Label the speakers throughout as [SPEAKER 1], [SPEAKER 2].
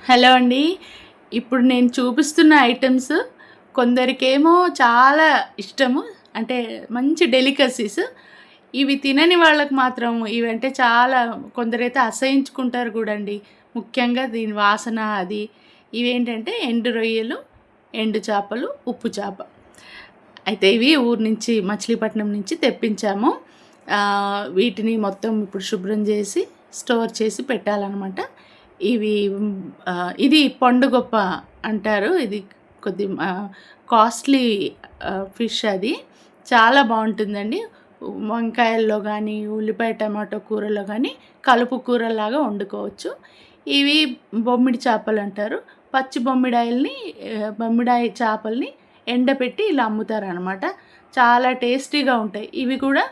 [SPEAKER 1] Hello అండి. ఇప్పుడు నేను చూపిస్తున్న ఐటెమ్స్ కొందరికేమో చాలా ఇష్టము. అంటే మంచి డెలికసీస్. ఇవి తినని వాళ్ళకి మాత్రం ఇవంటే చాలా కొందరైతే అసహించుకుంటారు గూడండి. ముఖ్యంగా దీని వాసన అది. ఇవేంటంటే ఎండు రొయ్యలు, ఎండు చేపలు, ఉప్పు చేప. అయితే ఇవి ఊరు నుంచి మచిలీపట్నం నుంచి తెప్పించాము. వీటిని మొత్తం ఇప్పుడు శుభ్రం చేసి స్టోర్ చేసి పెట్టాలన్నమాట. ఇవి ఇది పండుగొప్ప అంటారు. ఇది కొద్ది కాస్ట్లీ ఫిష్ అది. చాలా బాగుంటుందండి. వంకాయల్లో కానీ, ఉల్లిపాయ టమాటో కూరలో కానీ కలుపు కూరలాగా వండుకోవచ్చు. ఇవి బొమ్మిడి చేపలు అంటారు. పచ్చి బొమ్మిడాయి చేపల్ని ఎండపెట్టి ఇలా అమ్ముతారనమాట. చాలా టేస్టీగా ఉంటాయి. ఇవి కూడా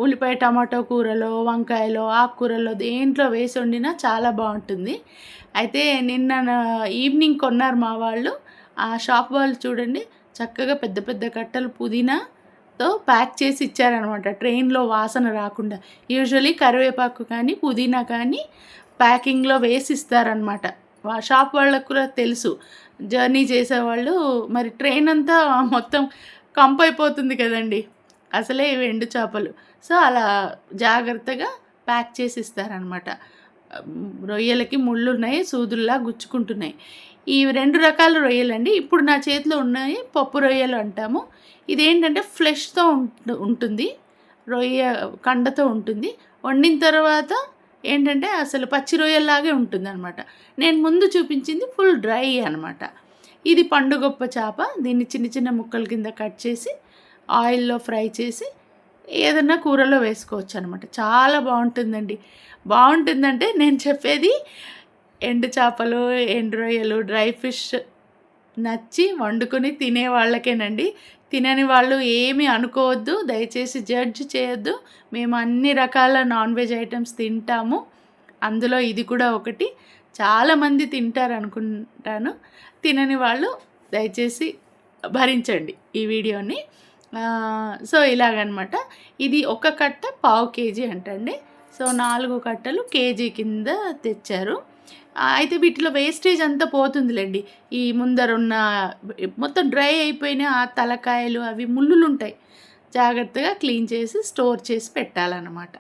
[SPEAKER 1] ఉల్లిపాయ టమాటో కూరలో, వంకాయలో, ఆకుకూరలో దేంట్లో వేసి వండినా చాలా బాగుంటుంది. అయితే నిన్న ఈవినింగ్ కొన్నారు మా వాళ్ళు. ఆ షాప్ వాళ్ళు చూడండి చక్కగా పెద్ద పెద్ద కట్టలు పుదీనాతో ప్యాక్ చేసి ఇచ్చారనమాట, ట్రైన్లో వాసన రాకుండా. యూజువలీ కరివేపాకు కానీ పుదీనా కానీ ప్యాకింగ్లో వేసి ఇస్తారనమాట. షాప్ వాళ్ళకు కూడా తెలుసు, జర్నీ చేసేవాళ్ళు మరి ట్రైన్ అంతా మొత్తం కంపైపోతుంది కదండి, అసలే ఇవి ఎండు చేపలు. సో అలా జాగ్రత్తగా ప్యాక్ చేసి ఇస్తారనమాట. రొయ్యలకి ముళ్ళు ఉన్నాయి, సూదుల్లా గుచ్చుకుంటున్నాయి. ఈ 2 రకాల రొయ్యలండి. ఇప్పుడు నా చేతిలో ఉన్నాయి పప్పు రొయ్యలు అంటాము. ఇదేంటంటే ఫ్లెష్తో ఉంటుంది, రొయ్య కండతో ఉంటుంది. వండిన తర్వాత ఏంటంటే అసలు పచ్చి రొయ్యల్లాగే ఉంటుంది అనమాట. నేను ముందు చూపించింది ఫుల్ డ్రై అనమాట. ఇది పండుగొప్ప చేప. దీన్ని చిన్న చిన్న ముక్కల కింద కట్ చేసి ఆయిల్లో ఫ్రై చేసి ఏదన్నా కూరలో వేసుకోవచ్చు అనమాట. చాలా బాగుంటుందండి. బాగుంటుందంటే నేను చెప్పేది ఎండు చేపలు, ఎండు రొయ్యలు, డ్రై ఫిష్ నచ్చి వండుకొని తినే వాళ్ళకేనండి. తినని వాళ్ళు ఏమీ అనుకోవద్దు, దయచేసి జడ్జ్ చేయొద్దు. మేము అన్ని రకాల నాన్ వెజ్ ఐటమ్స్ తింటాము, అందులో ఇది కూడా ఒకటి. చాలామంది తింటారు అనుకుంటాను. తినని వాళ్ళు దయచేసి భరించండి ఈ వీడియోని. సో ఇలాగనమాట. ఇది ఒక కట్ట పావు కేజీ అంటండి. సో 4 కట్టలు కేజీ కింద తెచ్చారు. అయితే వీటిలో వేస్టేజ్ అంతా పోతుందిలేండి. ఈ ముందరున్న మొత్తం డ్రై అయిపోయిన ఆ తలకాయలు అవి ముళ్ళులు ఉంటాయి. జాగ్రత్తగా క్లీన్ చేసి స్టోర్ చేసి పెట్టాలన్నమాట.